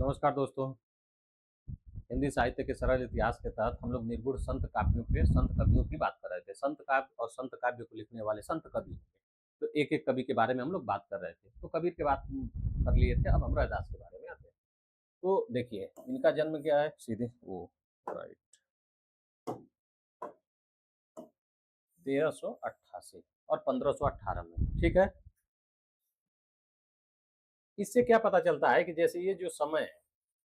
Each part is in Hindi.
नमस्कार दोस्तों। हिंदी साहित्य के सरल इतिहास के तहत हम लोग निर्गुण संत काव्यों पे संत कवियों की बात कर रहे थे। संत काव्य और संत काव्य को लिखने वाले संत कवि होंगे। तो एक एक कवि के बारे में हम लोग बात कर रहे थे। तो कबीर की बात कर लिए थे, अब हम रैदास के बारे में आते हैं। तो देखिए, इनका जन्म क्या है, सीधे वो राइट 1388 और 1518 में, ठीक है। इससे क्या पता चलता है कि जैसे ये जो समय है,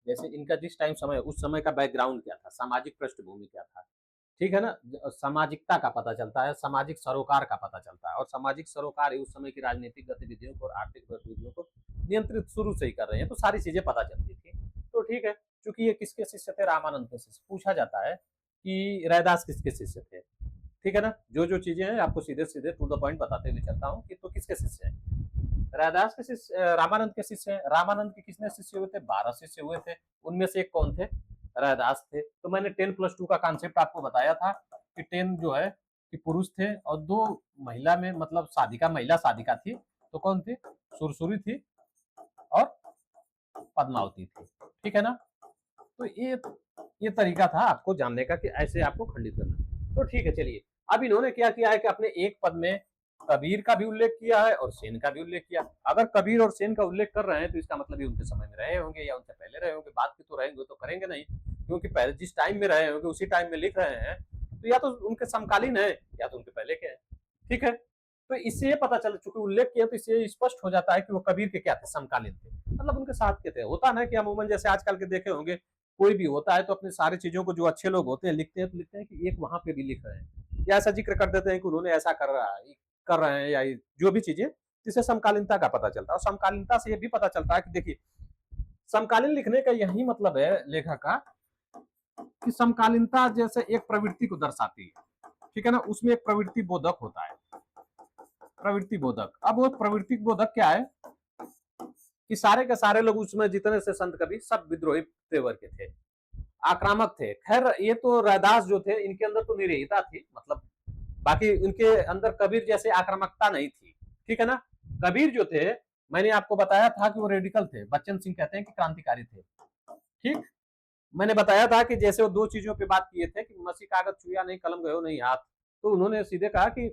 जैसे इनका जिस टाइम समय, उस समय का बैकग्राउंड क्या था, सामाजिक पृष्ठभूमि क्या था, ठीक है ना। सामाजिकता का पता चलता है, सामाजिक सरोकार का पता चलता है, और सामाजिक सरोकार ही उस समय की राजनीतिक गतिविधियों को और आर्थिक गतिविधियों को नियंत्रित शुरू से ही कर रहे हैं, तो सारी चीजें पता चलती थी। तो ठीक है, चूंकि ये किसके शिष्य थे, रामानंद के शिष्य। पूछा जाता है कि रैदास किसके शिष्य थे, ठीक है ना। जो जो चीजें हैं आपको सीधे सीधे टू द पॉइंट बताते हुए चलता हूँ कि तो किसके शिष्य हैं। रैदास के शिष्य रामानंद के शिष्य हैं। रामानंद के कितने शिष्य हुए थे, 12 शिष्य हुए थे। उनमें से एक कौन थे, रैदास थे। तो मैंने 10+2 का कॉन्सेप्ट आपको बताया था कि 10 जो है कि पुरुष थे और 2 महिला में, मतलब साधिका, महिला साधिका थी। तो कौन थी, सुरसुरी थी और पद्मावती थी, ठीक है ना। तो ये तरीका था आपको जानने का कि ऐसे आपको खंडित करना। तो ठीक है, चलिए। अब इन्होंने क्या किया है कि अपने एक पद में कबीर का भी उल्लेख किया है और सेन का भी उल्लेख किया। अगर कबीर और सेन का उल्लेख कर रहे हैं तो इसका मतलब ये उनके समय में रहे होंगे या उनसे पहले रहे होंगे। बात की तो रहेंगे तो करेंगे नहीं, क्योंकि पहले जिस टाइम में रहे होंगे उसी टाइम में लिख रहे हैं, तो या तो उनके समकालीन है या तो उनके पहले के हैं, ठीक है। तो इससे ये पता चल, चूंकि उल्लेख किया तो इससे स्पष्ट हो जाता है कि वो कबीर के क्या थे, समकालीन थे, मतलब उनके साथ के थे। होता ना कि अमूमन जैसे आजकल के देखे होंगे, कोई भी होता है तो अपनी सारी चीजों को, जो अच्छे लोग होते हैं लिखते हैं, तो लिखते हैं कि एक वहां पे भी लिख रहे हैं, या ऐसा जिक्र कर देते हैं कि उन्होंने ऐसा कर रहे हैं, या जो भी चीजें, जिससे समकालीनता का पता चलता है। और समकालीनता से ये भी पता चलता है कि देखिए, समकालीन लिखने का यही मतलब है लेखक का, कि समकालीनता जैसे एक प्रवृत्ति को दर्शाती है, ठीक है ना। उसमें एक प्रवृत्ति बोधक होता है, प्रवृत्ति बोधक। अब वो प्रवृत्ति बोधक क्या है कि सारे के सारे लोग उसमें जितने से संत कवि सब विद्रोही तेवर के थे, आक्रामक थे। खैर ये तो रैदास जो थे, इनके अंदर तो निरीहता थी, मतलब बाकी उनके अंदर कबीर जैसे आक्रामकता नहीं थी, ठीक है ना। कबीर जो थे, मैंने आपको बताया था कि वो रेडिकल थे। बच्चन सिंह कहते हैं कि क्रांतिकारी थे, ठीक। मैंने बताया था कि जैसे वो दो चीजों पे बात किए थे कि मसी कागज छुआ नहीं, कलम गयो नहीं हाथ। तो उन्होंने सीधे कहा कि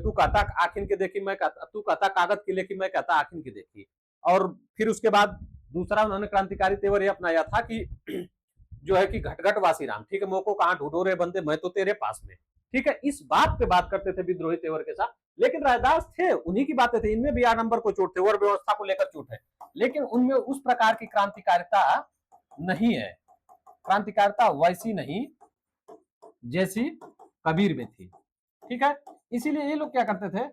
तू कहता आखिन की देखी, मैं कहता, तू कहता कागज की लेखी, मैं कहता आखिन की देखी। और फिर उसके बाद दूसरा उन्होंने क्रांतिकारी तेवर यह अपनाया था कि जो है कि घटघट वासी राम, ठीक है, मोको कहाँ ढूंढो रे बंदे, मैं तो तेरे पास में, ठीक है। इस बात पे बात करते थे विद्रोही तेवर के साथ। लेकिन रैदास थे, उन्हीं की बातें थी, इनमें भी 8 नंबर को चोट थे और व्यवस्था को लेकर चोट है, लेकिन उनमें उस प्रकार की क्रांतिकारिता नहीं है। क्रांतिकारिता वैसी नहीं जैसी कबीर में थी, ठीक है। इसीलिए ये लोग क्या करते थे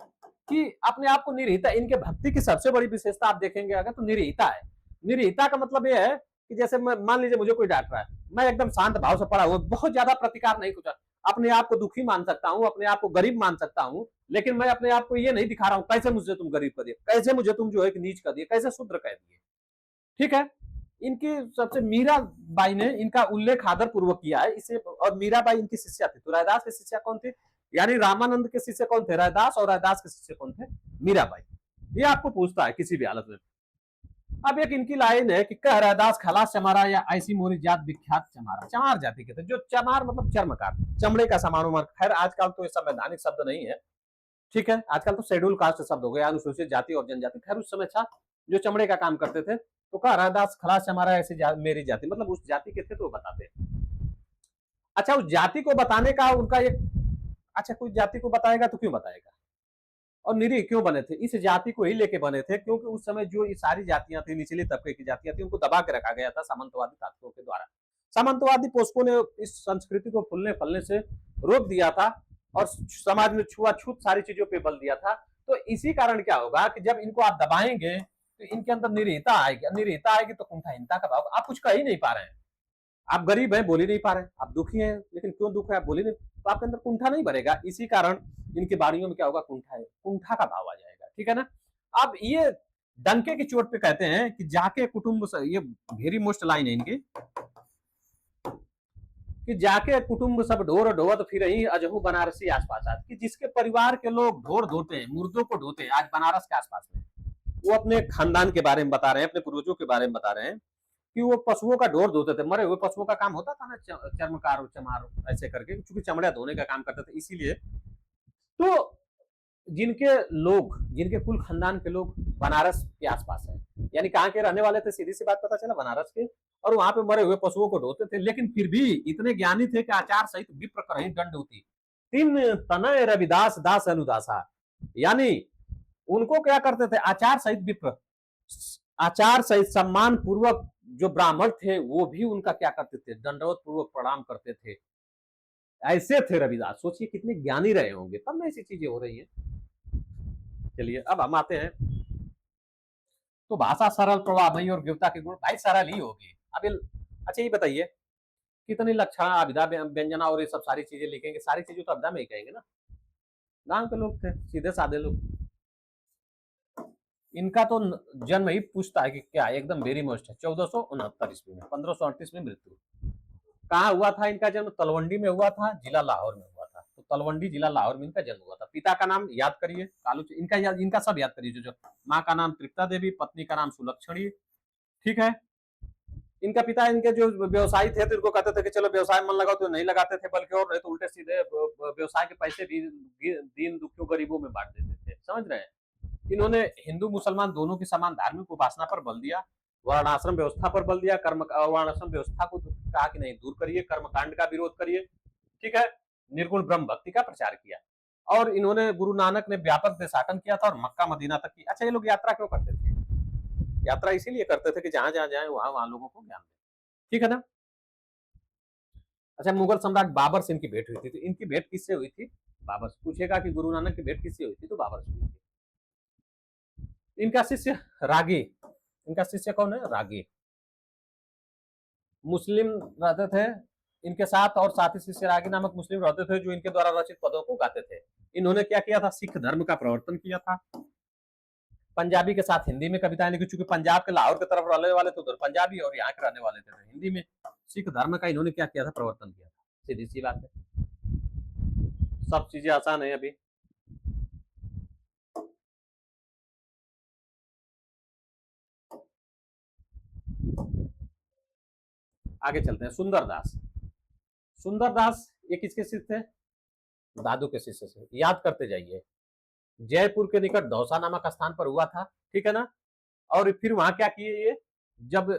कि अपने आप को निरहिता, इनके भक्ति की सबसे बड़ी विशेषता आप देखेंगे अगर तो निरहिता है। निरहिता का मतलब यह है कि जैसे मान लीजिए मुझे कोई डांट रहा है, मैं एकदम शांत भाव से पड़ा हुआ, बहुत ज्यादा प्रतिकार नहीं कुछ, अपने आप को दुखी मान सकता हूँ, अपने आप को गरीब मान सकता हूँ, लेकिन मैं अपने आप को ये नहीं दिखा रहा हूँ कैसे मुझे तुम गरीब कर दिए, कैसे मुझे तुम जो है नीच कर दिए, कैसे शूद्र कह दिए, ठीक है। इनकी सबसे मीरा बाई ने इनका उल्लेख आदर पूर्वक किया है इसे। और मीराबाई इनकी शिष्या थी। तो रैदास के शिष्या कौन थे, यानी रामानंद के शिष्य कौन थे, रैदास, और रैदास के शिष्य कौन थे, मीराबाई। ये आपको पूछता है किसी भी हालत में। अब एक इनकी लाइन है कि कह रैदास खलास चमारा, या ऐसी मोरी जात विख्यात चमारा। चमार जाति के थे, जो चमार मतलब चर्मकार, चमड़े का सामान उमान। खैर आजकल तो ये संवैधानिक शब्द नहीं है, ठीक है, आजकल तो शेड्यूल कास्ट शब्द हो गए, अनुसूचित जाति और जनजाति। खैर उस समय था जो चमड़े का काम करते थे। तो कहा रैदास खलास हमारा ऐसी मेरी जाति, मतलब उस जाति के थे तो बताते। अच्छा, उस जाति को बताने का उनका एक, अच्छा कोई जाति को बताएगा तो क्यों बताएगा, और निरीह क्यों बने थे, इस जाति को ही लेके बने थे, क्योंकि उस समय जो ये सारी जातियां थी, निचले तबके की जातियां थी, उनको दबा के रखा गया था सामंतवादी ताकतों के द्वारा। सामंतवादी पोषकों ने इस संस्कृति को फूलने फलने से रोक दिया था और समाज में छुआछूत सारी चीजों पे बल दिया था। तो इसी कारण क्या होगा कि जब इनको आप दबाएंगे तो इनके अंदर निरीहता आएगी, निरीहता आएगी तो कुंठाहीनता का भाव, आप कुछ कह ही नहीं पा रहे हैं। आप गरीब हैं, बोल ही नहीं पा रहे हैं, आप दुखी हैं, लेकिन क्यों दुख है आप बोल ही नहीं, तो आपके अंदर कुंठा नहीं भरेगा। इसी कारण इनकी वाणियों में क्या होगा, कुंठा है, कुंठा का भाव आ जाएगा, ठीक है ना। अब ये डंके की चोट पे कहते हैं कि जाके कुटुंब, ये वेरी मोस्ट लाइन है इनकी, कि जाके कुटुंब सब ढोर ढोवत फिर ही अजहू बनारसी आसपास आज, कि जिसके परिवार के लोग ढोर ढोते हैं, मुर्दों को ढोते हैं आज बनारस के आसपास में, वो अपने खानदान के बारे में बता रहे हैं, अपने पूर्वजों के बारे में बता रहे हैं कि वो पशुओं का ढोर धोते थे, मरे हुए पशुओं का काम होता था ना, चर्मकार और चमार ऐसे करके, क्योंकि चमड़ा धोने का काम करते थे, इसीलिए। तो जिनके लोग, जिनके कुल खानदान के लोग बनारस के आसपास है, यानी कहाँ के रहने वाले थे, सीधी सी बात पता चला बनारस के, और वहां पे मरे हुए पशुओं को ढोते थे, लेकिन फिर भी इतने ज्ञानी थे कि आचार सहित विप्र करहि दंड होती, तीन तनय रविदास दास अनुदासा, यानी उनको क्या करते थे, आचार सहित विप्र, आचार सहित सम्मान पूर्वक जो ब्राह्मण थे वो भी उनका क्या करते थे, दंडवत पूर्वक प्रणाम करते थे। ऐसे थे रविदास, सोचिए कितने ज्ञानी रहे होंगे, तब ना ऐसी चीजें हो रही हैं। चलिए अब हम आते हैं, तो भाषा सरल, प्रवाहमयी और गिरता के गुण, भाई सरल ही होगी। अब अच्छा ये बताइए, कितनी लक्षण, अभिधा, व्यंजना और ये सब सारी चीजें लिखेंगे, सारी चीजें तो अभिधा में ही कहेंगे ना, गांव के लोग थे, सीधे साधे लोग। इनका तो जन्म ही पूछता है कि क्या, एकदम वेरी मोस्ट है, 1469 ईस्वी में, 1538 में मृत्यु। कहाँ हुआ था इनका जन्म, तलवंडी में हुआ था, जिला लाहौर में हुआ था, तो तलवंडी जिला लाहौर में इनका जन्म हुआ था। पिता का नाम याद करिए, कालू, इनका सब याद करिए, जो माँ का नाम तृप्ता देवी, पत्नी का नाम सुलक्षणी, ठीक है। इनका पिता, इनके जो व्यवसायी थे, तो इनको कहते थे कि चलो व्यवसाय मन लगाओ, तो नहीं लगाते थे, बल्कि और नहीं तो उल्टे सीधे व्यवसाय के पैसे भी दीन दुखियों गरीबों में बांट देते थे, समझ रहे हैं। इन्होंने हिंदू मुसलमान दोनों की समान धार्मिक उपासना पर बल दिया, वर्णाश्रम व्यवस्था पर बल दिया, कर्म वर्णाश्रम व्यवस्था को कहा कि नहीं दूर करिए, कर्मकांड का विरोध करिए, ठीक है, निर्गुण ब्रह्म भक्ति का प्रचार किया। और इन्होंने, गुरु नानक ने व्यापक देशाटन किया था और मक्का मदीना तक की। अच्छा, ये लोग यात्रा क्यों करते थे, यात्रा इसीलिए करते थे कि जहां जहां जाए वहां वहां लोगों को ज्ञान दे, ठीक है ना। अच्छा, मुगल सम्राट बाबर से इनकी भेंट हुई थी, तो इनकी भेंट किससे हुई थी, बाबर से। पूछेगा कि गुरु नानक की भेंट किससे हुई थी, तो बाबर से हुई थी। इनका शिष्य रागी, इनका शिष्य कौन है, रागी, मुस्लिम रहते थे इनके साथ, और साथ ही शिष्य रागी नामक मुस्लिम रहते थे जो इनके द्वारा रचित पदों को गाते थे। इन्होंने क्या किया था, सिख धर्म का प्रवर्तन किया था, पंजाबी के साथ हिंदी में कविताएं लिखी, चूंकि पंजाब के लाहौर की तरफ रहने वाले थे, उधर पंजाबी, और यहाँ के रहने वाले थे हिंदी में। सिख धर्म का इन्होंने क्या किया था, प्रवर्तन किया था, सीधी सी बात है। सब चीजें आसान है अभी। आगे चलते हैं, सुंदरदास। सुंदरदास ये किसके शिष्य थे, दादू के शिष्य से, याद करते जाइए। जयपुर के निकट दौसा नामक स्थान पर हुआ था, ठीक है ना। और फिर वहां क्या किए ये, जब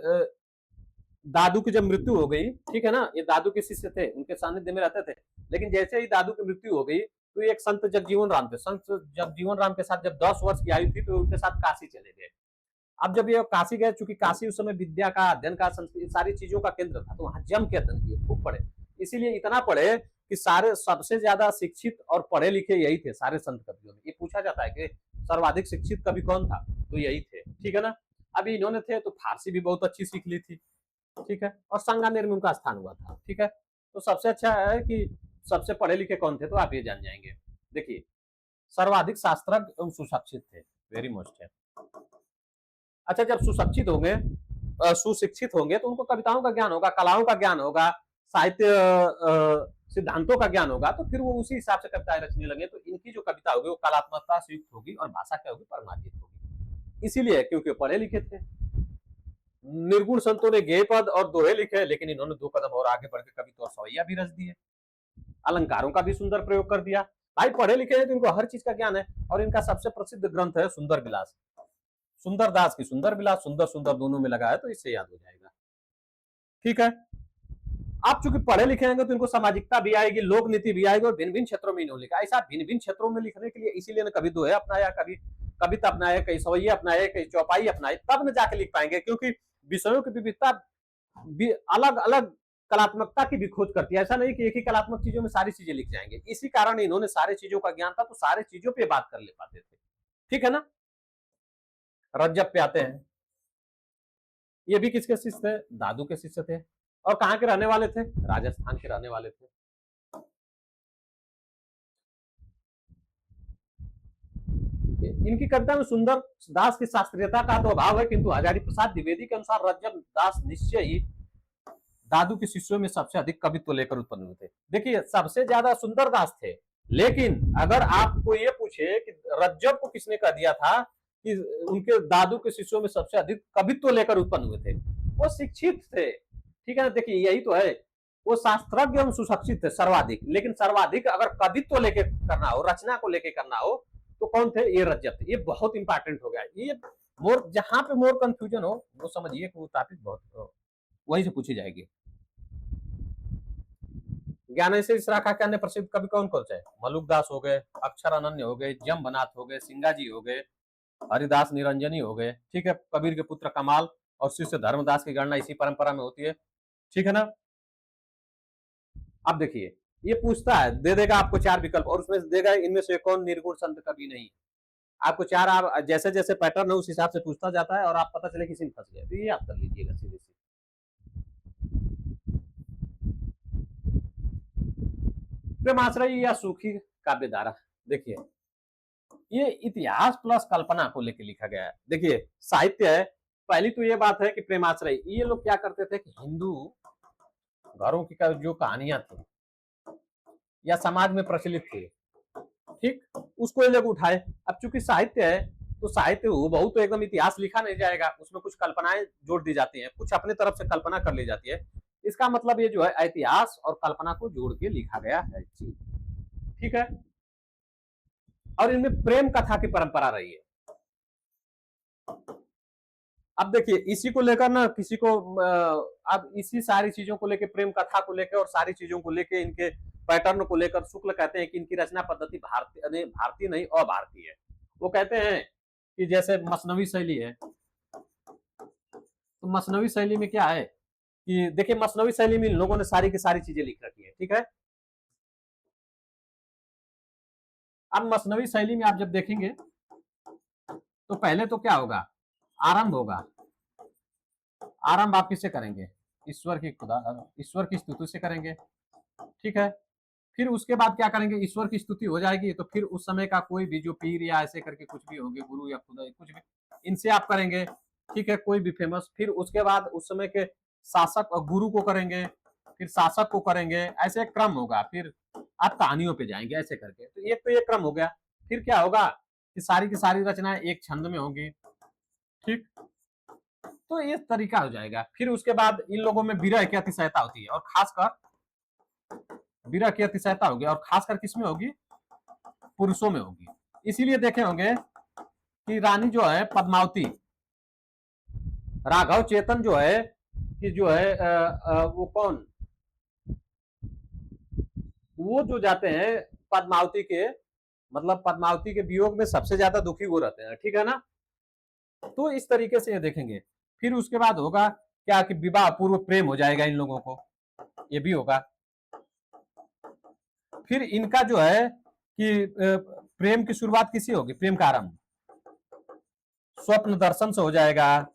दादू की जब मृत्यु हो गई, ठीक है ना, ये दादू के शिष्य थे, उनके सानिध्य में रहते थे, लेकिन जैसे ही दादू की मृत्यु हो गई, तो एक संत जगजीवन राम थे, संत जगजीवन राम के साथ जब 10 वर्ष की आयु थी, तो उनके साथ काशी चले गए। अब जब ये काशी गए, चूंकि काशी उस समय विद्या का, अध्ययन का, संस्कृति, सारी चीजों का केंद्र था, तो वहां जम के अध्ययन किए, खूब पढ़े, इसीलिए इतना पढ़े कि सारे सबसे ज्यादा शिक्षित और पढ़े लिखे यही थे सारे संत कवियों में। ये पूछा जाता है कि सर्वाधिक शिक्षित कवि कौन था, तो यही थे, ठीक है ना। अभी इन्होंने थे तो फारसी भी बहुत अच्छी सीख ली थी, ठीक है, और संगानेर में उनका स्थान हुआ था, ठीक है। तो सबसे अच्छा है कि सबसे पढ़े लिखे कौन थे, तो आप ये जान जाएंगे। देखिए, सर्वाधिक शास्त्रज्ञ एवं सुशिक्षित थे, वेरी मोस्ट है। अच्छा, जब सुशिक्षित होंगे, सुशिक्षित होंगे, तो उनको कविताओं का ज्ञान होगा, कलाओं का ज्ञान होगा, साहित्य सिद्धांतों का ज्ञान होगा, तो फिर वो उसी हिसाब से कविताएं रचने लगे। तो इनकी जो कविता होगी वो कलात्मकता से युक्त होगी और भाषा क्या होगी, परमार्जित होगी, इसीलिए क्योंकि पढ़े लिखे थे। निर्गुण संतों ने गेय पद और दोहे लिखे, लेकिन इन्होंने 2 कदम और आगे बढ़ के कविता और सवैया भी रच दिए, अलंकारों का भी सुंदर प्रयोग कर दिया। भाई पढ़े लिखे हैं तो इनको हर चीज का ज्ञान है। और इनका सबसे प्रसिद्ध ग्रंथ है सुंदर विलास, सुंदरदास की सुंदर विलास, सुंदर सुंदर दोनों में लगा है, तो इससे याद हो जाएगा, ठीक है। आप चूंकि पढ़े लिखे हैं तो इनको सामाजिकता भी आएगी, लोक नीति भी आएगी, और भिन्न भिन्न क्षेत्रों में इन्होंने लिखा। ऐसा भिन्न भिन्न क्षेत्रों में लिखने के लिए इसीलिए ने कभी दोहे अपनाया, कभी कविता अपनाया, कई सवैया अपनाए, कई चौपाई अपनाए, तब न जाके लिख पाएंगे, क्योंकि विषयों की विविधता अलग अलग कलात्मकता की भी खोज करती है। ऐसा नहीं कि एक ही कलात्मक चीजों में सारी चीजें लिख जाएंगे। इसी कारण इन्होंने सारे चीजों का ज्ञान था, तो सारे चीजों पे बात कर ले पाते थे, ठीक है ना। रज्जब पे आते हैं, ये भी किसके शिष्य थे, दादू के शिष्य थे, और कहां के रहने वाले थे, राजस्थान के रहने वाले थे। इनकी कविता में सुंदर दास की शास्त्रीयता का तो अभाव है, किंतु हजारी प्रसाद द्विवेदी के अनुसार रज्जब दास निश्चय ही दादू के शिष्यों में सबसे अधिक कवित्व लेकर उत्पन्न हुए थे। देखिए, सबसे ज्यादा सुंदर दास थे, लेकिन अगर आपको ये पूछे कि रज्जब को किसने कह दिया था कि उनके दादू के शिष्यों में सबसे अधिक कवित्व लेकर उत्पन्न हुए थे, वो शिक्षित थे, ठीक है ना। देखिए यही तो है, वो शास्त्रज्ञ एवं सुशिक्षित थे सर्वाधिक, लेकिन सर्वाधिक अगर कवित्व लेके करना हो, रचना को लेके करना हो, तो कौन थे? ये रजत। ये बहुत इंपॉर्टेंट हो गया ये। मोर जहां पे मोर कंफ्यूजन हो वो समझिए कि वो टॉपिक बहुत वहीं से पूछी जाएगी। ज्ञानेश्वर इसराका के अन्य प्रसिद्ध कवि कौन कौन से हैं? मलुकदास हो गए, अक्षर अनन्य हो गए, जम्बनाथ हो गए, सिंगाजी हो गए, हरिदास निरंजनी हो गए, ठीक है। कबीर के पुत्र कमाल और शिष्य धर्मदास की गणना इसी परंपरा में होती है, ठीक है ना। अब देखिए ये पूछता है, दे देगा आपको चार विकल्प और उसमें देगा इनमें से कौन निर्गुण संत कवि नहीं। आपको चार, आप जैसे जैसे पैटर्न है उस हिसाब से पूछता जाता है और आप पता चले किसी में फंस गए तो ये आप कर लीजिएगा सीधे सीधे। प्रेमाश्रय या सूखी काव्य धारा, देखिए ये इतिहास प्लस कल्पना को लेकर लिखा गया है। देखिए साहित्य है, पहली तो ये बात है कि प्रेमाश्रय ये लोग क्या करते थे कि हिंदू घरों की जो कहानियां थी या समाज में प्रचलित थी, ठीक, उसको ये लोग उठाए। अब चूंकि साहित्य है तो साहित्य बहुत तो एकदम इतिहास लिखा नहीं जाएगा, उसमें कुछ कल्पनाएं जोड़ दी जाती हैं, कुछ अपने तरफ से कल्पना कर ली जाती है। इसका मतलब ये जो है इतिहास और कल्पना को जोड़ के लिखा गया है, ठीक है। और इनमें प्रेम कथा की परंपरा रही है। अब देखिए इसी को लेकर ना किसी को अब इसी सारी चीजों को लेकर, प्रेम कथा को लेकर और सारी चीजों को लेकर, इनके पैटर्न को लेकर शुक्ल कहते हैं कि इनकी रचना पद्धति भारतीय भारतीय नहीं अभारतीय है। वो कहते हैं कि जैसे मसनवी शैली है, तो मसनवी शैली में क्या है कि देखिए मसनवी शैली में इन लोगों ने सारी की सारी चीजें लिख रखी है, ठीक है। अब मसनवी शैली में आप जब देखेंगे तो पहले तो क्या होगा, आरंभ होगा। आरंभ आप किससे करेंगे? ईश्वर की खुदा, ईश्वर की स्तुति से करेंगे, ठीक है। फिर उसके बाद क्या करेंगे, ईश्वर की स्तुति हो जाएगी तो फिर उस समय का कोई भी जो पीर या ऐसे करके कुछ भी होंगे, गुरु या खुदा कुछ भी, इनसे आप करेंगे, ठीक है, कोई भी फेमस। फिर उसके बाद उस समय के शासक और गुरु को करेंगे, फिर शासक को करेंगे, ऐसे एक क्रम होगा। फिर आप कहानियों पे जाएंगे ऐसे करके, तो एक तो ये क्रम हो गया। फिर क्या होगा कि सारी की सारी रचनाएं एक छंद में होंगी, ठीक, तो ये तरीका हो जाएगा। फिर उसके बाद इन लोगों में विरह की अतिशयता होती है, और खासकर विरह की अतिशयता होगी, और खासकर किसमें होगी? पुरुषों में होगी। इसीलिए देखे होंगे कि रानी जो है पद्मावती, राघव चेतन जो है कि जो है वो कौन, वो जो जाते हैं पद्मावती के, मतलब पद्मावती के वियोग में सबसे ज्यादा दुखी वो रहते हैं, ठीक है ना। तो इस तरीके से ये देखेंगे। फिर उसके बाद होगा क्या कि विवाह पूर्व प्रेम हो जाएगा इन लोगों को, ये भी होगा। फिर इनका जो है कि प्रेम की शुरुआत किसी होगी, प्रेम का आरंभ स्वप्न दर्शन से हो जाएगा,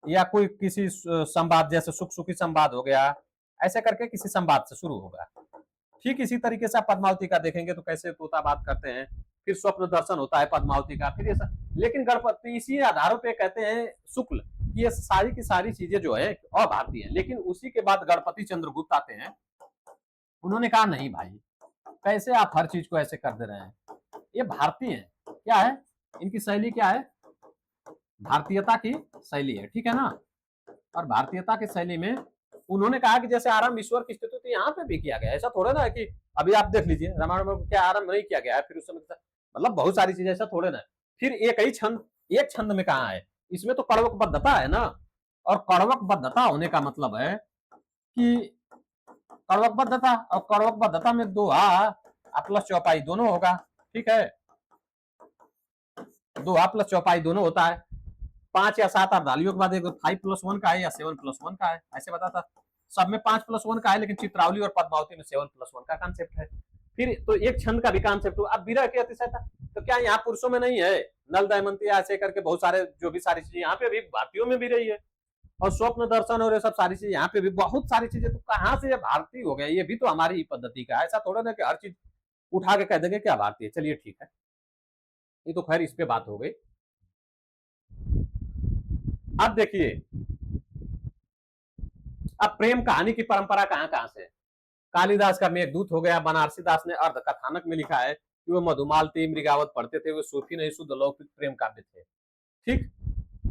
या कोई किसी संवाद, जैसे सुख सुखी संवाद हो गया, ऐसे करके किसी संवाद से शुरू होगा। ठीक इसी तरीके से आप पद्मावती का देखेंगे तो कैसे तोता बात करते हैं, फिर स्वप्न दर्शन होता है पद्मावती का, फिर ये लेकिन गणपति इसी आधारों पे कहते हैं शुक्ल, ये सारी की सारी चीजें जो है अभारतीय है। लेकिन उसी के बाद गणपति चंद्रगुप्त आते हैं, उन्होंने कहा नहीं भाई, कैसे आप हर चीज को ऐसे कर दे रहे हैं, ये भारतीय है। क्या है इनकी शैली, क्या है? भारतीयता की शैली है, ठीक है ना। और भारतीयता की शैली में उन्होंने कहा कि जैसे आरंभ ईश्वर की स्थिति तो यहाँ पे भी किया गया, ऐसा थोड़ा ना है कि अभी आप देख लीजिए रामायण में क्या आरंभ नहीं किया गया है, फिर उस समय मतलब बहुत सारी चीजें, ऐसा थोड़े ना है। फिर एक ही छंद, एक छंद में कहा है, इसमें तो कड़वकबद्धता है ना। और कड़वकबद्धता होने का मतलब है कि कड़वकबद्धता और कड़वकबद्धता में दो प्लस चौपाई दोनों होगा, ठीक है, दो प्लस चौपाई दोनों होता है। 5 या 7 अर्धालियों के बाद एक 5+1 का है या 7+1 का है, ऐसे बताता। सब में 5+1 का है, लेकिन चित्रावली और पद्मावती में 7+1 का कॉन्सेप्ट है। फिर तो एक छंद का भी कॉन्सेप्ट हुआ। अब विरह की अतिशयता तो क्या यहाँ पुरुषों में नहीं है? नल दमयंती ऐसे करके बहुत सारे जो भी सारी चीजें यहाँ पे भी भारतीयों में भी रही है, और स्वप्न दर्शन और ये सब सारी चीजें यहाँ पे भी बहुत सारी चीजें, तो कहाँ से ये भारतीय हो गया? ये भी तो हमारी ही पद्धति का है, ऐसा थोड़ा ना कि हर चीज उठा के कह देंगे क्या भारतीय। चलिए ठीक है, ये तो खैर इस पे बात हो गई। अब देखिए अब प्रेम कहानी की परंपरा कहां कहां से? कालिदास का मेघदूत हो गया, बनारसी दास ने अर्ध कथानक में लिखा है कि वो मधुमालती मृगावत पढ़ते थे, वो सूफी नहीं शुद्ध लौकिक प्रेम काव्य थे, ठीक।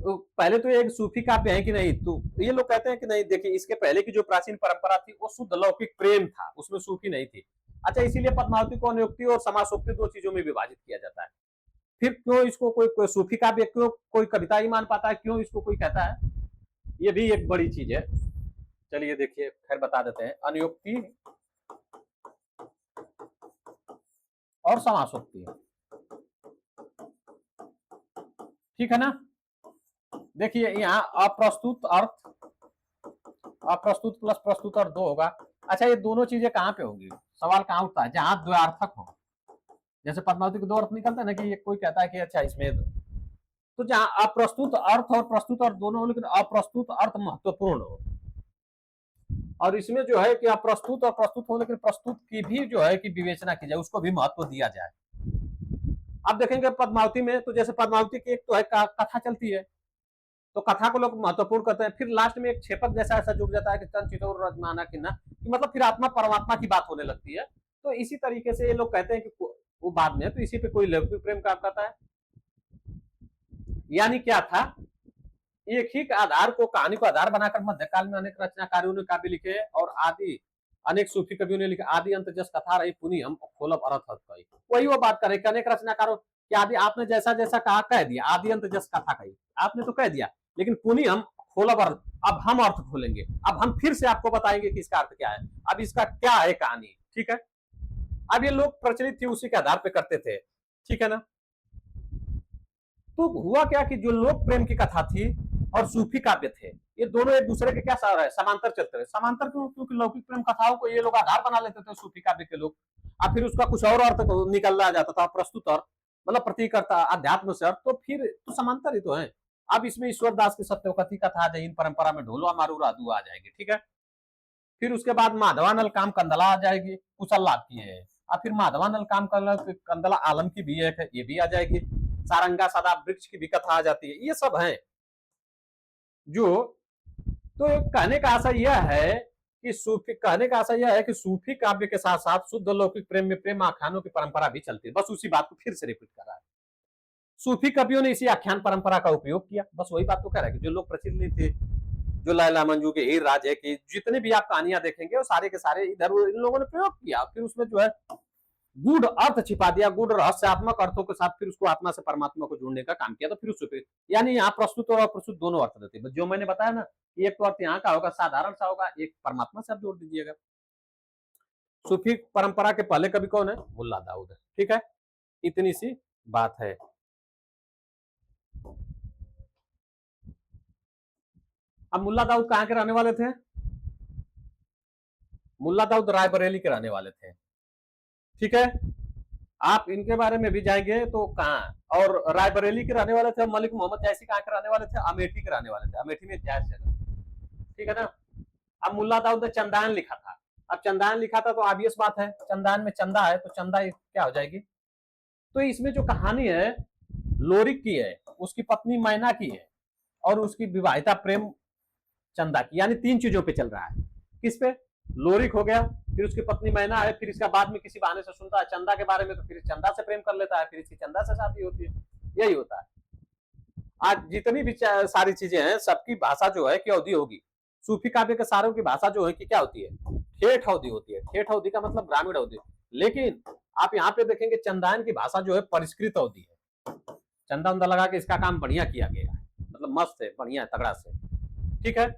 पहले तो ये एक सूफी काव्य है कि नहीं, तो ये लोग कहते हैं कि नहीं, देखिए इसके पहले की जो प्राचीन परंपरा थी वो शुद्ध लौकिक प्रेम था, उसमें सूफी नहीं थी। अच्छा, इसीलिए पद्मावती को अनुक्ति और समासोक्ति दो चीजों में विभाजित किया जाता है। फिर क्यों इसको कोई सूफी काव्य, क्यों कोई कविता ही मान पाता है, क्यों इसको कोई कहता है, ये भी एक बड़ी चीज है। चलिए देखिए, खैर बता देते हैं, अनुक्ति और समासोक्ति, ठीक है ना। देखिए यहाँ अप्रस्तुत अर्थ, अप्रस्तुत प्लस प्रस्तुत अर्थ दो होगा। अच्छा, ये दोनों चीजें कहाँ पे होंगी, सवाल कहाँ उठता है, जहां द्वयार्थक हो। जैसे पद्मावती के दो अर्थ निकलते हैं ना, कि कोई कहता है कि अच्छा इसमें, तो जहां अप्रस्तुत अर्थ और प्रस्तुत अर्थ दोनों हो, लेकिन अप्रस्तुत अर्थ महत्वपूर्ण हो, और इसमें जो है कि अप्रस्तुत और प्रस्तुत हो, लेकिन प्रस्तुत की भी जो है कि विवेचना की जाए, उसको भी महत्व दिया जाए। अब देखेंगे पद्मावती में, तो जैसे पद्मावती की एक तो है कथा चलती है, तो कथा को लोग महत्वपूर्ण करते हैं, फिर लास्ट में एक छेपक जैसा ऐसा जुड़ जाता है कि तन चितौर रजमाना किन्ना, कि मतलब फिर आत्मा परमात्मा की बात होने लगती है। तो इसी तरीके से ये लोग कहते हैं कि वो बाद में, तो इसी पे कोई लौकिक प्रेम का कहता है। यानी क्या था, एक ही आधार को, कहानी को आधार बनाकर मध्यकाल में अनेक रचनाकारियों ने काव्य लिखे, और आदि अनेक सूफी कवियों ने लिखा, आदि अंत जस कथा रही पुनि हम खोलब अरथ कही। वही वो बात करे कि अनेक रचनाकारों कि आदि, आपने जैसा जैसा कहा कह दिया, आदि अंत जस कथा कही, आपने तो कह दिया, लेकिन पुनि हम खोलब अर्थ, अब हम अर्थ खोलेंगे, अब हम फिर से आपको बताएंगे कि इसका अर्थ क्या है, अब इसका क्या है कहानी, ठीक है। अब ये लोग प्रचलित थी, उसी के आधार पे करते थे, ठीक है ना। तो हुआ क्या कि जो लोक प्रेम की कथा थी और सूफी काव्य थे, ये दोनों एक दूसरे के क्या समांतर चलते रहे। समांतर क्यों, क्योंकि लौकिक प्रेम कथाओं को ये लोग आधार बना लेते थे, सूफी काव्य के लोग, और फिर उसका कुछ और अर्थ निकल जाता था, प्रस्तुत अर्थ, मतलब प्रतीक अर्थ, अध्यात्म से अर्थ, तो फिर तो समांतर ही तो है। अब इसमें ईश्वर दास की सत्यवकथी कथा जैन परंपरा में ढोलवा मारू राधु आ जाएगी, ठीक है। फिर उसके बाद माधवानल काम कंदला आ जाएगी, कुशल लाभ की है, और फिर माधवानल काम कंदला आलम की भी है, ये भी आ जाएगी। सारंगा सदा वृक्ष की भी कथा आ जाती है, ये सब है जो। तो कहने का आशा यह है कि सूफी, कहने का आशा यह है कि सूफी काव्य के साथ साथ शुद्ध लौकिक प्रेम में प्रेम आख्यानों की परंपरा भी चलती है। बस उसी बात को फिर से रिपीट कर रहा है, सूफी कवियों ने इसी आख्यान परंपरा का उपयोग किया, बस वही बात तो कह रहा है कि जो लोग प्रचलित थे, जो लैला मंजू के हीर राजे की जितने भी आप कहानियां देखेंगे, वो सारे के सारे इधर इन लोगों ने प्रयोग किया, फिर उसमें जो है गूढ़ अर्थ छिपा दिया, गूढ़ रहस्यात्मक अर्थों के साथ, फिर उसको आत्मा से परमात्मा को जोड़ने का काम किया, तो फिर उससे, यानी यहाँ प्रस्तुत और अप्रस्तुत दोनों अर्थ रहते हैं। जो मैंने बताया ना, एक तो अर्थ यहाँ का होगा, साधारण सा होगा, एक परमात्मा से आप जोड़ दीजिएगा। सूफी परंपरा के पहले कवि कौन है, मुल्ला दाऊद है, ठीक है। इतनी सी बात है। अब मुल्ला दाऊद कहाँ के रहने वाले थे, मुल्ला दाऊद रायबरेली के रहने वाले थे, ठीक है। आप इनके बारे में भी जाएंगे तो कहाँ, और रायबरेली के रहने वाले थे। मलिक मोहम्मद जैसी कहाँ के रहने वाले थे, अमेठी के रहने वाले थे, अमेठी में जैस जगह, ठीक है ना। अब मुल्ला दाऊद ने चंदान लिखा था, अब चंदान लिखा था तो ऑब्वियस बात है, चंदान में चंदा है, तो चंदा क्या हो जाएगी। तो इसमें जो कहानी है लोरिक की है, उसकी पत्नी मैना की है, और उसकी विवाहिता प्रेम चंदा की, यानी तीन चीजों पे चल रहा है। किस पे, लोरिक हो गया, फिर उसकी पत्नी मैना है, फिर इसका बाद में किसी बहाने से सुनता है चंदा के बारे में, तो फिर चंदा से प्रेम कर लेता है, फिर इसकी चंदा से शादी होती है, यही होता है। आज जितनी भी सारी चीजें हैं, सबकी भाषा जो है कि अवधि होगी। सूफी काव्य के सारों की भाषा जो है कि क्या होती है, ठेठ अवधि होती है। ठेठ अवधि का मतलब ग्रामीण अवधि, लेकिन आप यहाँ पे देखेंगे चंदान की भाषा जो है परिष्कृत अवधि है। चंदा उंदा लगा के इसका काम बढ़िया किया गया है, मतलब मस्त है, बढ़िया है, तगड़ा से, ठीक है।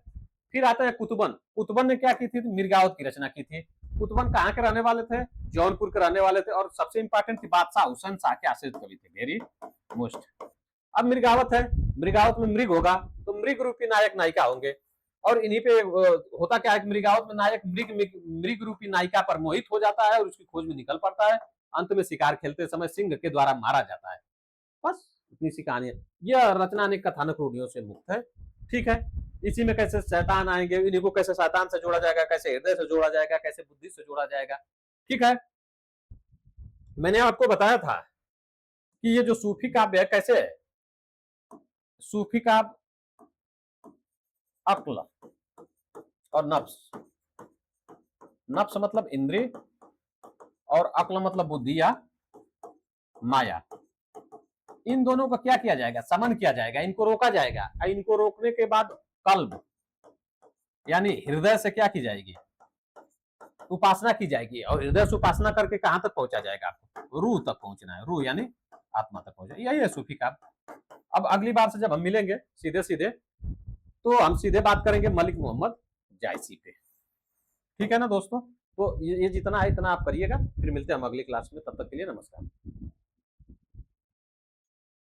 फिर आते हैं कुतुबन। कुतुबन ने क्या की थी, मिर्गावत की रचना की थी। कुतुबन कहाँ के रहने वाले थे, जौनपुर के रहने वाले थे, और सबसे इंपॉर्टेंट थी बादशाह हुसैन शाह के आश्रित कवि थे, वेरी मोस्ट। अब मृगावत है, मृगावत में मृग होगा, तो मृग रूपी नायक नायिका होंगे, और इन्हीं पे होता क्या है कि मृगावत में नायक मृग रूपी नायिका पर मोहित हो जाता है, और उसकी खोज में निकल पड़ता है। अंत में शिकार खेलते समय सिंह के द्वारा मारा जाता है। बस इतनी सी कहानी है। यह रचना अनेक कथानक रूढ़ियों से मुक्त है, ठीक है। इसी में कैसे शैतान आएंगे, इन्हीं को कैसे शैतान से जोड़ा जाएगा, कैसे हृदय से जोड़ा जाएगा, कैसे बुद्धि से जोड़ा जाएगा, ठीक है। मैंने आपको बताया था कि ये जो सूफी काव्य है कैसे है। सूफी काव्य अक्ल और नफ्स, नफ्स मतलब इंद्रिय, और अक्ल मतलब बुद्धि या माया, इन दोनों को क्या किया जाएगा, समन किया जाएगा, इनको रोका जाएगा। इनको रोकने के बाद कल्ब यानी हृदय से क्या की जाएगी, उपासना की जाएगी। और हृदय से उपासना करके कहां तक पहुंचा जाएगा, आपको रूह तक पहुंचना है, रूह यानी आत्मा तक पहुंचना, यही है सूफी का। अब अगली बार से जब हम मिलेंगे सीधे सीधे, तो हम सीधे बात करेंगे मलिक मोहम्मद जायसी पे। ठीक है ना दोस्तों, तो ये जितना है इतना आप करिएगा, फिर मिलते हैं हम अगली क्लास में, तब तक के लिए नमस्कार।